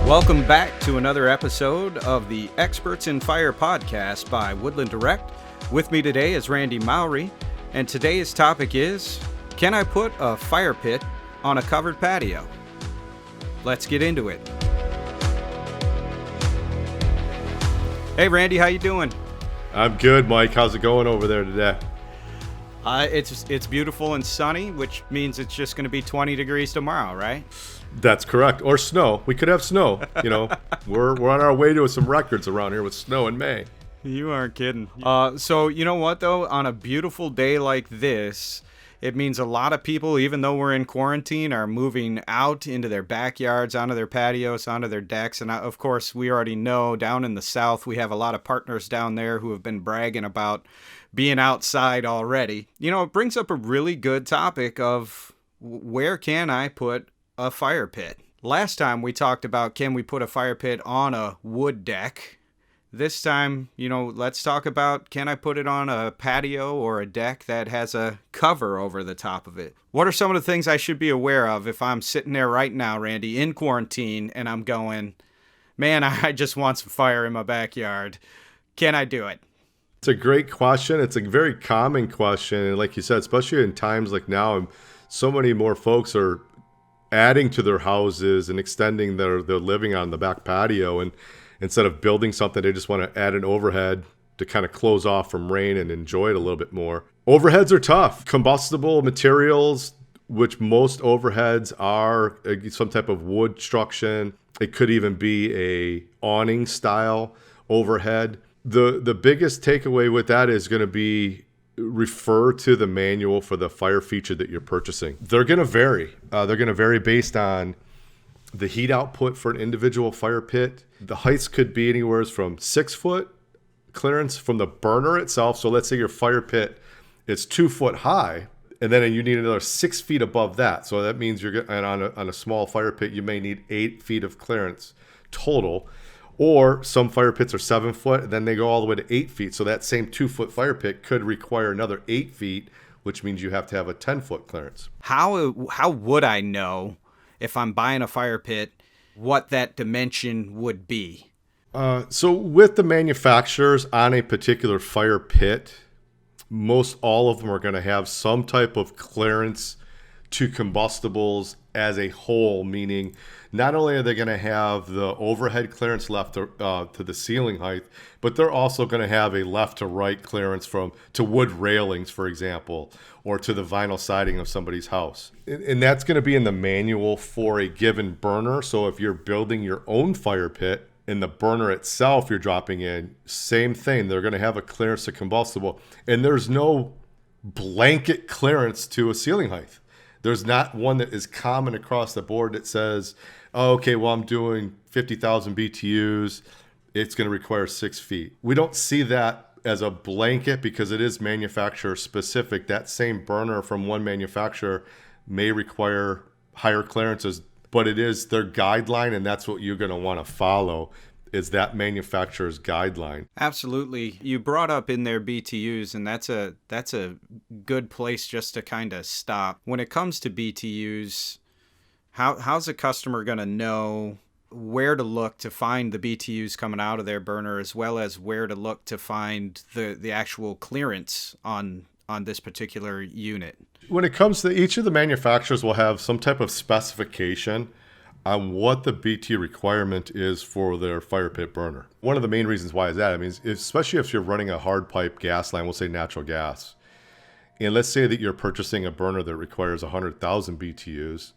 Welcome back to another episode of the Experts in Fire podcast by Woodland Direct. With me today is Randy Mowry, and today's topic is, can I put a fire pit on a covered patio? Let's get into it. Hey Randy, how you doing? I'm good, Mike. How's it going over there today? It's beautiful and sunny, which means it's just going to be 20 degrees tomorrow, right? That's correct. Or snow. We could have snow. You know, we're on our way to some records around here with snow in May. You aren't kidding. So you know what though? On a beautiful day like this, it means a lot of people, even though we're in quarantine, are moving out into their backyards, onto their patios, onto their decks. And of course, we already know down in the South, we have a lot of partners down there who have been bragging about being outside already. You know, it brings up a really good topic of where can I put a fire pit? Last time we talked about, can we put a fire pit on a wood deck? This time, you know, let's talk about, can I put it on a patio or a deck that has a cover over the top of it? What are some of the things I should be aware of if I'm sitting there right now, Randy, in quarantine, and I'm going, man, I just want some fire in my backyard. Can I do it? It's a great question. It's a very common question. And like you said, especially in times like now, so many more folks are adding to their houses and extending their living on the back patio. And instead of building something, they just want to add an overhead to kind of close off from rain and enjoy it a little bit more. Overheads are tough. Combustible materials, which most overheads are some type of wood structure. It could even be a awning style overhead. The biggest takeaway with that is going to be refer to the manual for the fire feature that you're purchasing. They're going to vary. They're going to vary based on the heat output for an individual fire pit. The heights could be anywhere from 6 foot clearance from the burner itself. So let's say your fire pit is 2 foot high, and then you need another 6 feet above that. So that means on a small fire pit, you may need 8 feet of clearance total. Or some fire pits are 7 foot, and then they go all the way to 8 feet. So that same 2 foot fire pit could require another 8 feet, which means you have to have a 10-foot clearance. How would I know if I'm buying a fire pit what that dimension would be? So with the manufacturers on a particular fire pit, most all of them are going to have some type of clearance to combustibles as a whole, meaning not only are they going to have the overhead clearance left to the ceiling height, but they're also going to have a left to right clearance to wood railings, for example, or to the vinyl siding of somebody's house. And that's going to be in the manual for a given burner. So if you're building your own fire pit, in the burner itself you're dropping in, same thing. They're going to have a clearance to combustible. And there's no blanket clearance to a ceiling height. There's not one that is common across the board that says, oh, okay, well, I'm doing 50,000 BTUs. It's going to require 6 feet. We don't see that as a blanket because it is manufacturer specific. That same burner from one manufacturer may require higher clearances, but it is their guideline, and that's what you're going to want to follow, is that manufacturer's guideline. Absolutely. You brought up in there BTUs, and that's a good place just to kind of stop. When it comes to BTUs, how's a customer going to know where to look to find the BTUs coming out of their burner, as well as where to look to find the actual clearance on this particular unit? When it comes to each of the manufacturers will have some type of specification on what the BTU requirement is for their fire pit burner. One of the main reasons why is that, I mean, especially if you're running a hard pipe gas line, we'll say natural gas, and let's say that you're purchasing a burner that requires 100,000 BTUs,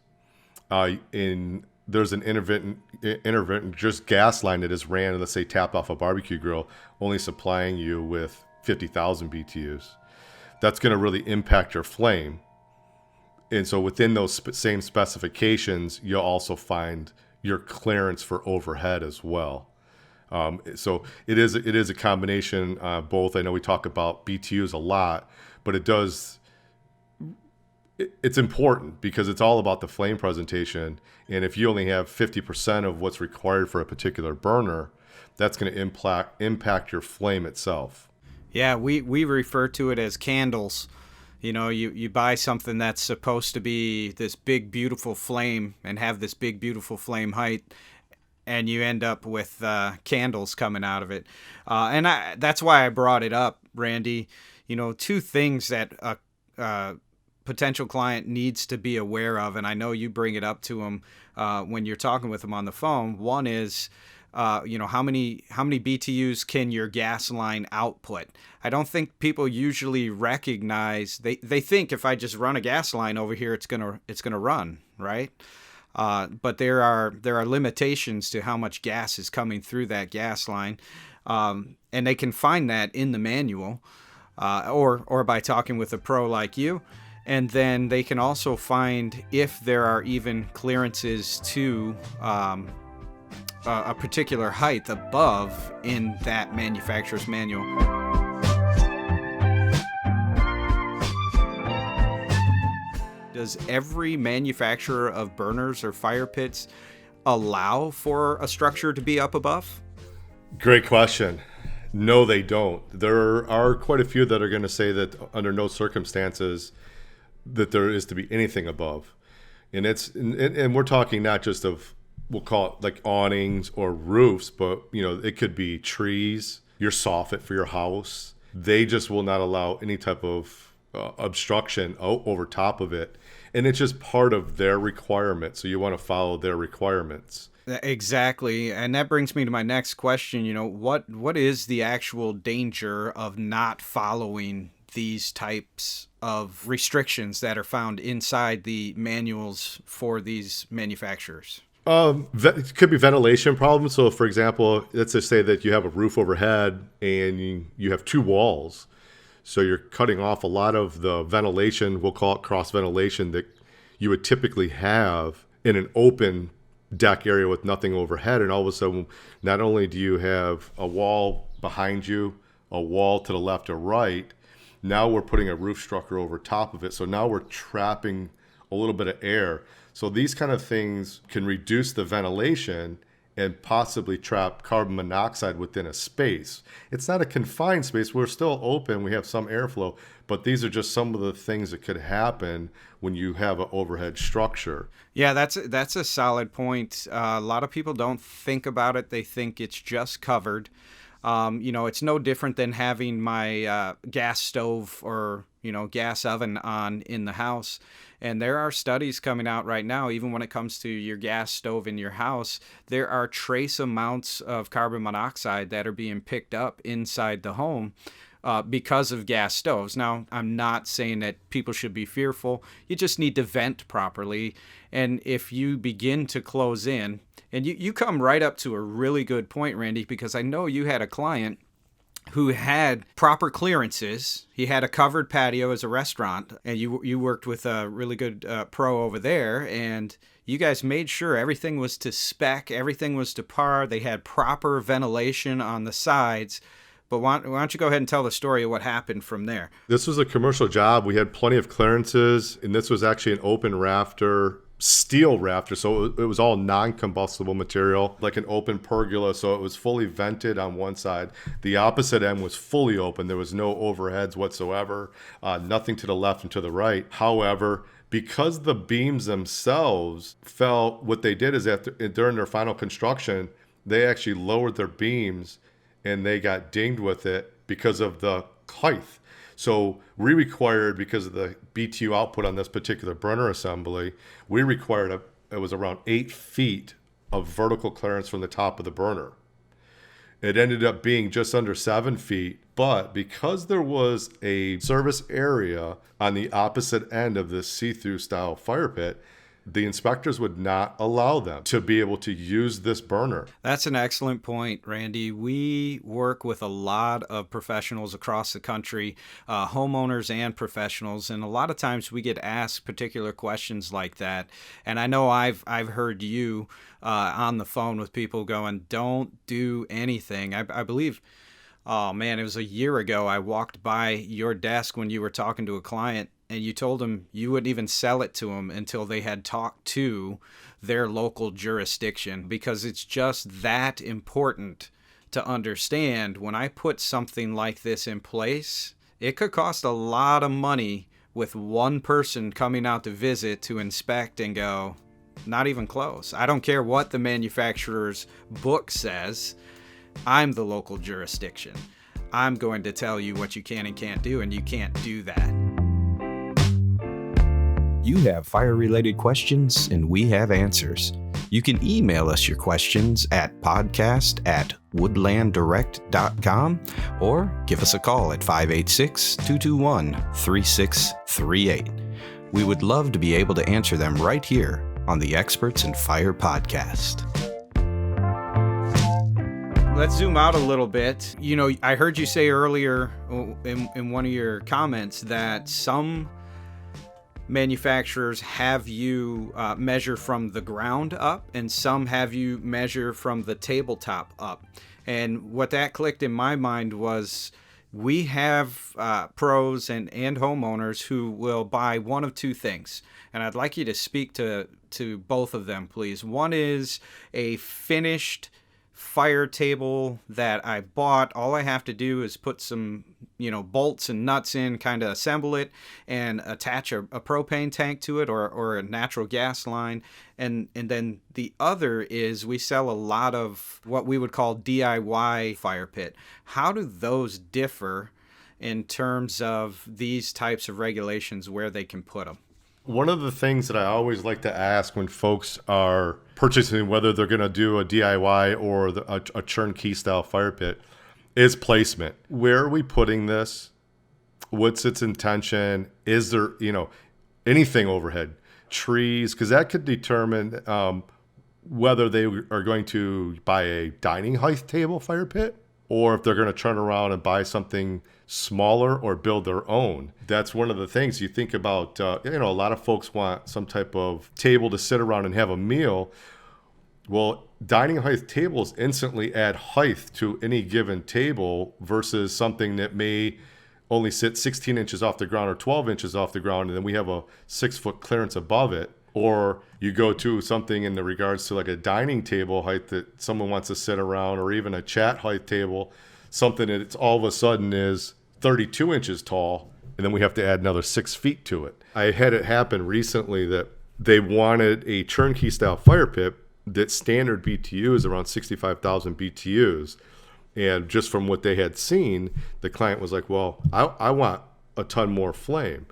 there's an intermittent just gas line that is ran, let's say tapped off a barbecue grill, only supplying you with 50,000 BTUs. That's going to really impact your flame. And so within those same specifications, you'll also find your clearance for overhead as well. So it is a combination, both. I know we talk about BTUs a lot, but it's important because it's all about the flame presentation. And if you only have 50% of what's required for a particular burner, that's going to impact your flame itself. Yeah, we refer to it as candles. You know, you buy something that's supposed to be this big, beautiful flame and have this big, beautiful flame height, and you end up with candles coming out of it. That's why I brought it up, Randy. Two things that a potential client needs to be aware of, and I know you bring it up to them when you're talking with them on the phone. One is, how many BTUs can your gas line output? I don't think people usually recognize. They think if I just run a gas line over here, it's gonna run, right? But there are limitations to how much gas is coming through that gas line, and they can find that in the manual, or by talking with a pro like you. And then they can also find if there are even clearances to a particular height above in that manufacturer's manual. Does every manufacturer of burners or fire pits allow for a structure to be up above? Great question. No, they don't. There are quite a few that are going to say that under no circumstances that there is to be anything above. And we're talking not just of, we'll call it like awnings or roofs, but it could be trees, your soffit for your house. They just will not allow any type of obstruction over top of it. And it's just part of their requirement. So you want to follow their requirements. Exactly. And that brings me to my next question. What is the actual danger of not following these types of restrictions that are found inside the manuals for these manufacturers? It could be ventilation problems. So, for example, let's just say that you have a roof overhead and you have two walls. So you're cutting off a lot of the ventilation, we'll call it cross ventilation, that you would typically have in an open deck area with nothing overhead. And all of a sudden, not only do you have a wall behind you, a wall to the left or right, now we're putting a roof structure over top of it. So now we're trapping a little bit of air. So these kind of things can reduce the ventilation and possibly trap carbon monoxide within a space. It's not a confined space. We're still open. We have some airflow, but these are just some of the things that could happen when you have an overhead structure. Yeah, that's a solid point. A lot of people don't think about it. They think it's just covered. It's no different than having my gas stove or, gas oven on in the house. And there are studies coming out right now, even when it comes to your gas stove in your house, there are trace amounts of carbon monoxide that are being picked up inside the home because of gas stoves. Now, I'm not saying that people should be fearful. You just need to vent properly. And if you begin to close in, and you come right up to a really good point, Randy, because I know you had a client who had proper clearances. He had a covered patio as a restaurant, and you worked with a really good pro over there, and you guys made sure everything was to spec, everything was to par. They had proper ventilation on the sides. But why don't you go ahead and tell the story of what happened from there? This was a commercial job. We had plenty of clearances, and this was actually an open rafter, steel rafter, so it was all non-combustible material, like an open pergola, so it was fully vented on one side. The opposite end was fully open. There was no overheads whatsoever, nothing to the left and to the right. However, because the beams themselves fell, what they did is during their final construction, they actually lowered their beams and they got dinged with it because of the height. So we required, because of the BTU output on this particular burner assembly, we required it was around 8 feet of vertical clearance from the top of the burner. It ended up being just under 7 feet, but because there was a service area on the opposite end of this see-through style fire pit, the inspectors would not allow them to be able to use this burner. That's an excellent point, Randy. We work with a lot of professionals across the country, homeowners and professionals, and a lot of times we get asked particular questions like that. And I know I've heard you on the phone with people going, "Don't do anything." I believe, oh man, it was a year ago. I walked by your desk when you were talking to a client, and you told them you wouldn't even sell it to them until they had talked to their local jurisdiction, because it's just that important to understand. When I put something like this in place, it could cost a lot of money with one person coming out to visit to inspect and go, Not even close. I don't care what the manufacturer's book says. I'm the local jurisdiction. I'm going to tell you what you can and can't do, and you can't do that. You have fire-related questions, and we have answers. You can email us your questions at podcast@woodlanddirect.com or give us a call at 586-221-3638. We would love to be able to answer them right here on the Experts in Fire podcast. Let's zoom out a little bit. You know, I heard you say earlier in one of your comments that some manufacturers have you measure from the ground up, and some have you measure from the tabletop up. And what that clicked in my mind was we have pros and homeowners who will buy one of two things. And I'd like you to speak to both of them, please. One is a finished fire table that I bought. All I have to do is put some, bolts and nuts in, kind of assemble it, and attach a propane tank to it or a natural gas line. And then the other is we sell a lot of what we would call DIY fire pit. How do those differ in terms of these types of regulations, where they can put them? One of the things that I always like to ask when folks are purchasing, whether they're going to do a DIY or a turnkey style fire pit, is placement. Where are we putting this? What's its intention? Is there, anything overhead? Trees? Because that could determine whether they are going to buy a dining height table fire pit, or if they're going to turn around and buy something smaller or build their own. That's one of the things you think about. A lot of folks want some type of table to sit around and have a meal. Well, dining height tables instantly add height to any given table versus something that may only sit 16 inches off the ground or 12 inches off the ground, and then we have a 6-foot clearance above it. Or you go to something in the regards to like a dining table height that someone wants to sit around, or even a chat height table, something that it's all of a sudden is 32 inches tall, and then we have to add another 6 feet to it. I had it happen recently that they wanted a turnkey style fire pit that standard BTU is around 65,000 BTUs. And just from what they had seen, the client was like, well, I want a ton more flame.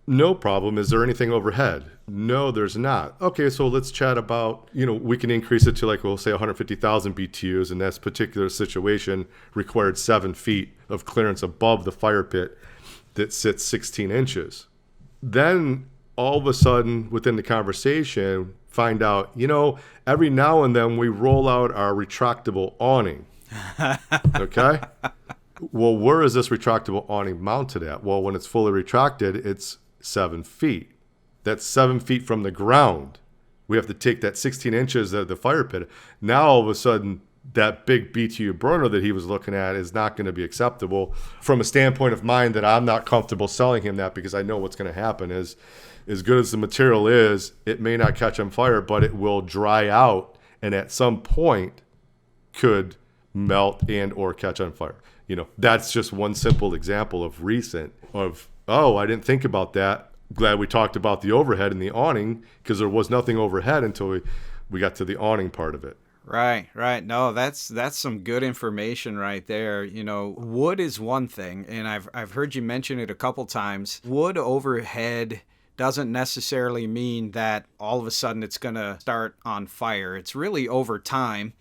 No problem. Is there anything overhead? No, there's not. Okay, so let's chat about, we can increase it to we'll say 150,000 BTUs, and that particular situation required 7 feet of clearance above the fire pit that sits 16 inches. Then all of a sudden within the conversation, find out, every now and then we roll out our retractable awning. Okay? Well, where is this retractable awning mounted at? Well, when it's fully retracted, it's 7 feet. That's 7 feet from the ground. We have to take that 16 inches of the fire pit. Now, all of a sudden, that big BTU burner that he was looking at is not going to be acceptable from a standpoint of mine, that I'm not comfortable selling him that, because I know what's going to happen is, as good as the material is, it may not catch on fire, but it will dry out and at some point could melt and or catch on fire. That's just one simple example of recent of, oh, I didn't think about that. Glad we talked about the overhead and the awning, because there was nothing overhead until we got to the awning part of it. Right. No, that's some good information right there. Wood is one thing, and I've heard you mention it a couple times. Wood overhead doesn't necessarily mean that all of a sudden it's going to start on fire. It's really over time.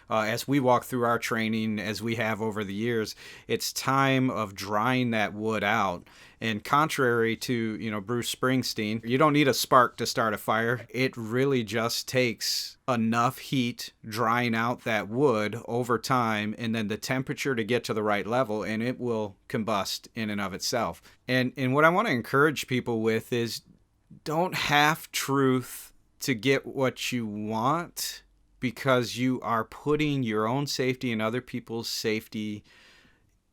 As we walk through our training, as we have over the years, it's time of drying that wood out. And contrary to, Bruce Springsteen, you don't need a spark to start a fire. It really just takes enough heat drying out that wood over time, and then the temperature to get to the right level, and it will combust in and of itself. And what I want to encourage people with is, don't half truth to get what you want, because you are putting your own safety and other people's safety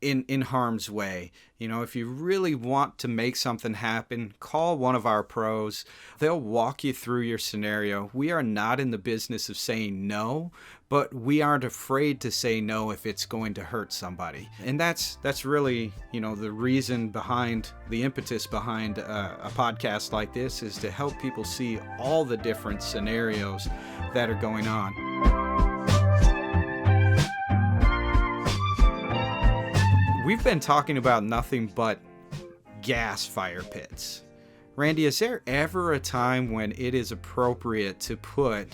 in harm's way. You know, if you really want to make something happen, call one of our pros. They'll walk you through your scenario. We are not in the business of saying no, but we aren't afraid to say no if it's going to hurt somebody. And that's really, you know, the reason behind, the impetus behind a podcast like this, is to help people see all the different scenarios that are going on. We've been talking about nothing but gas fire pits. Randy, is there ever a time when it is appropriate to put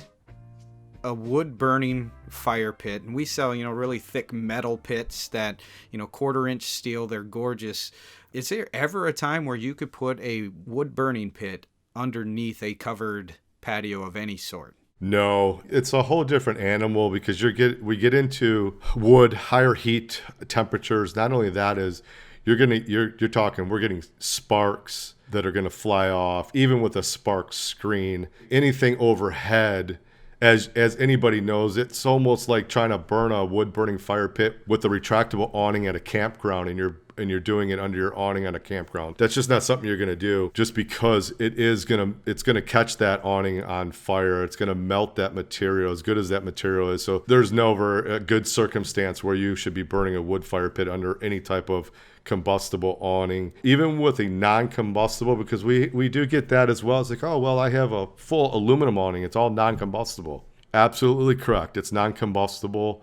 a wood burning fire pit? And we sell, you know, really thick metal pits that, you know, 1/4-inch steel, they're gorgeous. Is there ever a time where you could put a wood burning pit underneath a covered patio of any sort? No, it's a whole different animal because we get into wood, higher heat temperatures. Not only that is you're talking, we're getting sparks that are going to fly off, even with a spark screen. Anything overhead, as anybody knows, it's almost like trying to burn a wood burning fire pit with a retractable awning at a campground, and you're doing it under your awning on a campground. That's just not something you're going to do, just because it's going to catch that awning on fire. It's going to melt that material, as good as that material is. So there's never a good circumstance where you should be burning a wood fire pit under any type of combustible awning, even with a non-combustible, because we do get that as well. It's like, oh, well, I have a full aluminum awning. It's all non-combustible. Absolutely correct. It's non-combustible.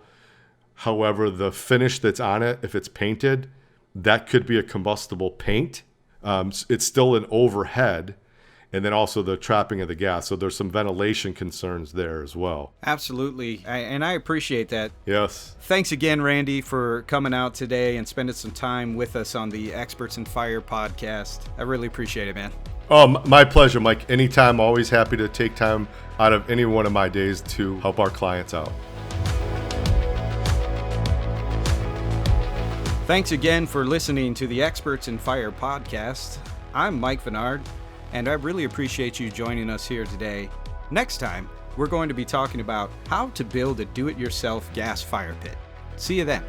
However, the finish that's on it, if it's painted, that could be a combustible paint. It's still an overhead, and then also the trapping of the gas. So there's some ventilation concerns there as well. Absolutely. And I appreciate that. Yes. Thanks again, Randy, for coming out today and spending some time with us on the Experts in Fire podcast. I really appreciate it, man. Oh, my pleasure, Mike. Anytime, always happy to take time out of any one of my days to help our clients out. Thanks again for listening to the Experts in Fire podcast. I'm Mike Vennard, and I really appreciate you joining us here today. Next time, we're going to be talking about how to build a do-it-yourself gas fire pit. See you then.